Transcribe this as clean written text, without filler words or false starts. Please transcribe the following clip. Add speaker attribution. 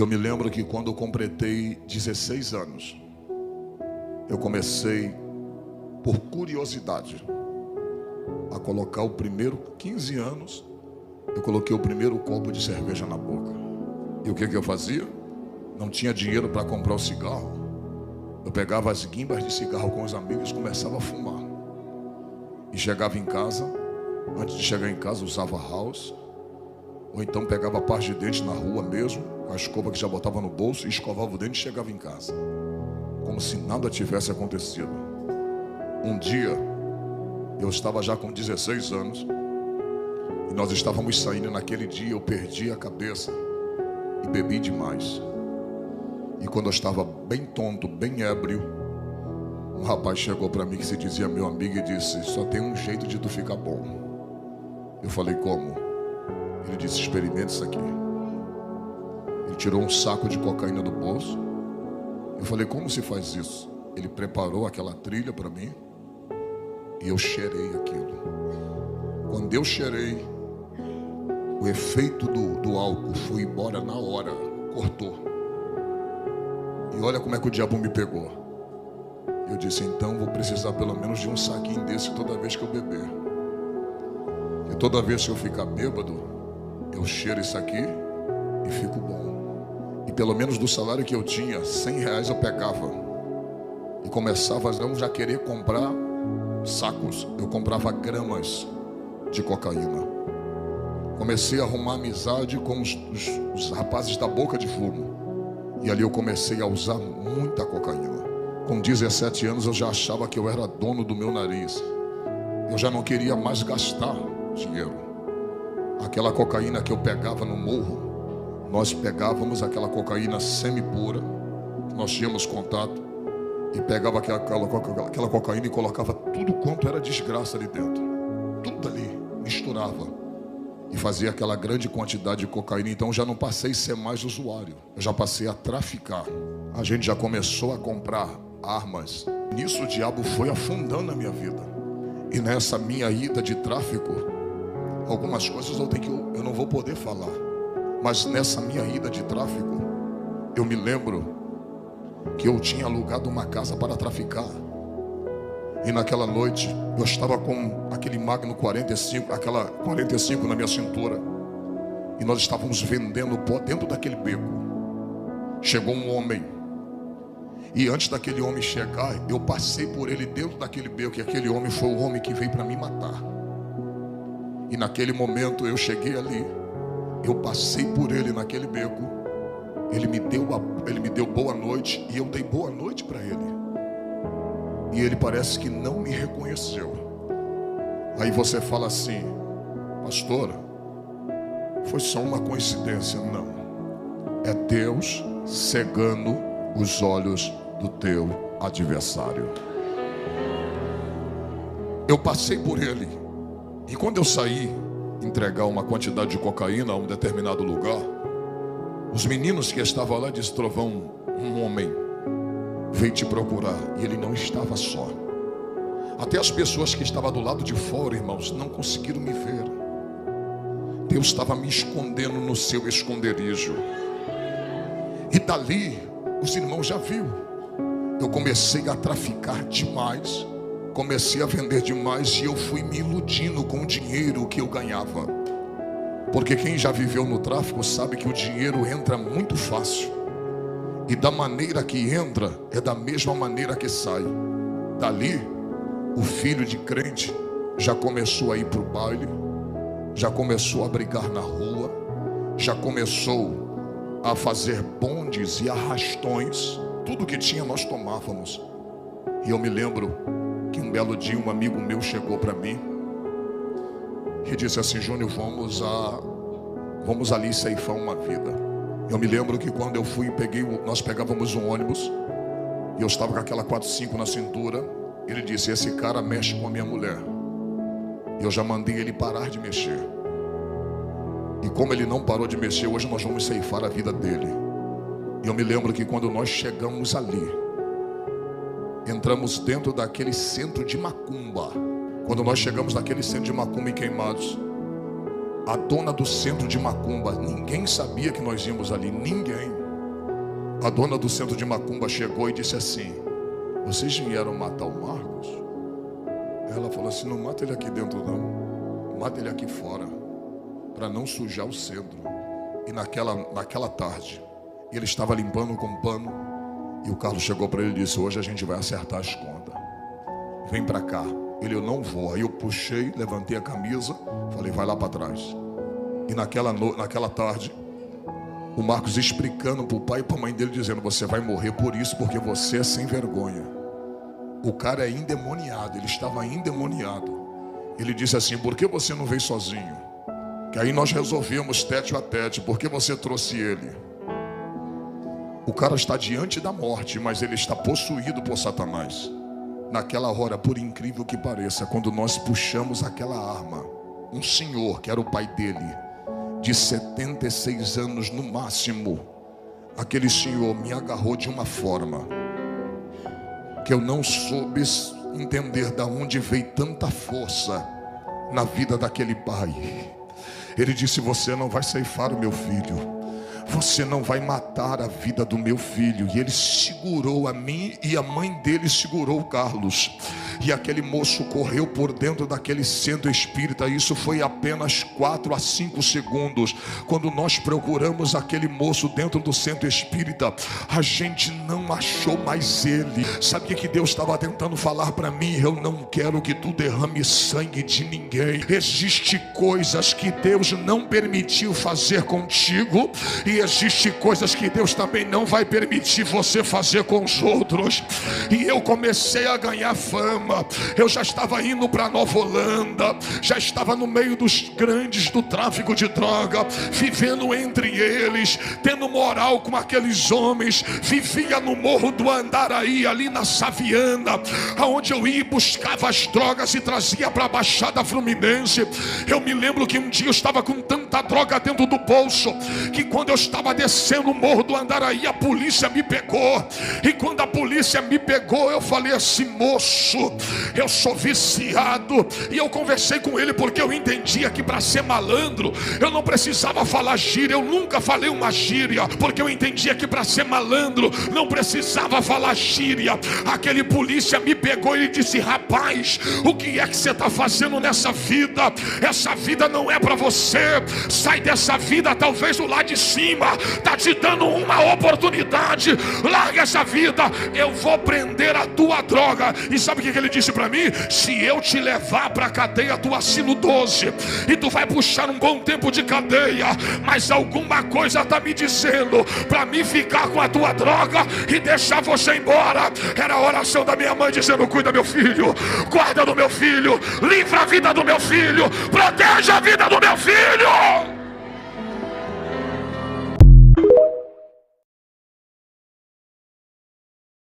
Speaker 1: Eu me lembro que quando eu completei 16 anos, eu comecei, por curiosidade, a colocar o primeiro 15 anos, eu coloquei o primeiro copo de cerveja na boca. E o que eu fazia? Não tinha dinheiro para comprar o cigarro. Eu pegava as guimbas de cigarro com os amigos e começava a fumar. E chegava em casa, antes de chegar em casa usava house, ou então pegava a parte de dente na rua mesmo, com a escova que já botava no bolso, e escovava o dente e chegava em casa, como se nada tivesse acontecido. Um dia, eu estava já com 16 anos, e nós estávamos saindo. Naquele dia eu perdi a cabeça e bebi demais. E quando eu estava bem tonto, bem ébrio, um rapaz chegou para mim que se dizia meu amigo e disse: só tem um jeito de tu ficar bom. Eu falei: como? Ele disse: experimente isso aqui. Ele tirou um saco de cocaína do bolso. Eu falei: como se faz isso? Ele preparou aquela trilha para mim e eu cheirei aquilo. Quando eu cheirei, o efeito do álcool foi embora na hora, cortou. E olha como é que o diabo me pegou. Eu disse: então vou precisar pelo menos de um saquinho desse toda vez que eu beber. E toda vez que eu ficar bêbado, eu cheiro isso aqui e fico bom. E pelo menos do salário que eu tinha, 100 reais eu pegava. E começava a não já querer comprar sacos. Eu comprava gramas de cocaína. Comecei a arrumar amizade com os rapazes da boca de fumo. E ali eu comecei a usar muita cocaína. Com 17 anos eu já achava que eu era dono do meu nariz. Eu já não queria mais gastar dinheiro. Aquela cocaína que eu pegava no morro, nós pegávamos aquela cocaína semi-pura, nós tínhamos contato, e pegava aquela cocaína e colocava tudo quanto era desgraça ali dentro. Tudo ali, misturava. E fazia aquela grande quantidade de cocaína. Então eu já não passei a ser mais usuário, eu já passei a traficar. A gente já começou a comprar armas. Nisso o diabo foi afundando a minha vida. E nessa minha ida de tráfico, algumas coisas eu não vou poder falar. Mas nessa minha ida de tráfico, eu me lembro que eu tinha alugado uma casa para traficar. E naquela noite eu estava com aquele Magno 45, aquela 45 na minha cintura. E nós estávamos vendendo pó dentro daquele beco. Chegou um homem. E antes daquele homem chegar, eu passei por ele dentro daquele beco. E aquele homem foi o homem que veio para me matar. E naquele momento eu cheguei ali. Eu passei por ele naquele beco. Ele me deu boa noite. E eu dei boa noite para ele. E ele parece que não me reconheceu. Aí você fala assim: pastora, foi só uma coincidência. Não. É Deus cegando os olhos do teu adversário. Eu passei por ele. E quando eu saí entregar uma quantidade de cocaína a um determinado lugar, os meninos que estavam lá disseram: Trovão, um homem veio te procurar. E ele não estava só. Até as pessoas que estavam do lado de fora, irmãos, não conseguiram me ver. Deus estava me escondendo no seu esconderijo. E dali os irmãos já viram. Eu comecei a traficar demais, comecei a vender demais, e eu fui me iludindo com o dinheiro que eu ganhava. Porque quem já viveu no tráfico sabe que o dinheiro entra muito fácil. E da maneira que entra, é da mesma maneira que sai. Dali, o filho de crente já começou a ir para o baile, já começou a brigar na rua, já começou a fazer bondes e arrastões. Tudo que tinha nós tomávamos. E eu me lembro que um belo dia um amigo meu chegou para mim e disse assim: Júnior, vamos ali ceifar uma vida. Eu me lembro que quando eu fui, nós pegávamos um ônibus, e eu estava com aquela 45 na cintura. Ele disse: esse cara mexe com a minha mulher. E eu já mandei ele parar de mexer. E como ele não parou de mexer, hoje nós vamos ceifar a vida dele. E eu me lembro que quando nós chegamos ali, entramos dentro daquele centro de macumba. Quando nós chegamos naquele centro de macumba em Queimados, a dona do centro de macumba, ninguém sabia que nós íamos ali, ninguém. A dona do centro de macumba chegou e disse assim: vocês vieram matar o Marcos? Ela falou assim: não mata ele aqui dentro não, mata ele aqui fora, para não sujar o centro. E naquela tarde ele estava limpando com pano, e o Carlos chegou para ele e disse: hoje a gente vai acertar as contas, vem para cá. Ele: eu não vou. Aí eu puxei, levantei a camisa, falei: vai lá para trás. E naquela tarde, o Marcos explicando para o pai e para a mãe dele, dizendo: você vai morrer por isso, porque você é sem vergonha. O cara é endemoniado, ele estava endemoniado. Ele disse assim: por que você não veio sozinho? Que aí nós resolvemos tete a tete, por que você trouxe ele? O cara está diante da morte, mas ele está possuído por Satanás. Naquela hora, por incrível que pareça, quando nós puxamos aquela arma, um senhor, que era o pai dele, de 76 anos no máximo, aquele senhor me agarrou de uma forma que eu não soube entender de onde veio tanta força na vida daquele pai. Ele disse: você não vai ceifar o meu filho, você não vai matar a vida do meu filho. E ele segurou a mim, e a mãe dele segurou o Carlos, e aquele moço correu por dentro daquele centro espírita. Isso foi apenas 4 a 5 segundos. Quando nós procuramos aquele moço dentro do centro espírita, a gente não achou mais ele. Sabe o que Deus estava tentando falar para mim? Eu não quero que tu derrame sangue de ninguém. Existem coisas que Deus não permitiu fazer contigo, e existem coisas que Deus também não vai permitir você fazer com os outros. E eu comecei a ganhar fama. Eu já estava indo para Nova Holanda, já estava no meio dos grandes do tráfico de droga, vivendo entre eles, tendo moral com aqueles homens. Vivia no Morro do Andaraí, ali na Saviana, aonde eu ia e buscava as drogas e trazia para a Baixada Fluminense. Eu me lembro que um dia eu estava com tanta droga dentro do bolso, que quando eu estava descendo o Morro do Andaraí, a polícia me pegou. E quando a polícia me pegou, eu falei assim: moço, eu sou viciado. E eu conversei com ele, porque eu entendia que para ser malandro eu não precisava falar gíria. Eu nunca falei uma gíria, porque eu entendia que para ser malandro não precisava falar gíria. Aquele polícia me pegou e disse: rapaz, o que é que você está fazendo nessa vida? Essa vida não é para você. Sai dessa vida. Talvez o lá de cima está te dando uma oportunidade. Larga essa vida. Eu vou prender a tua droga. E sabe o que ele disse para mim? Se eu te levar para a cadeia, tu assina o 12 e tu vai puxar um bom tempo de cadeia, mas alguma coisa está me dizendo para mim ficar com a tua droga e deixar você embora. Era a oração da minha mãe dizendo: cuida meu filho, guarda do meu filho, livra a vida do meu filho, proteja a vida do meu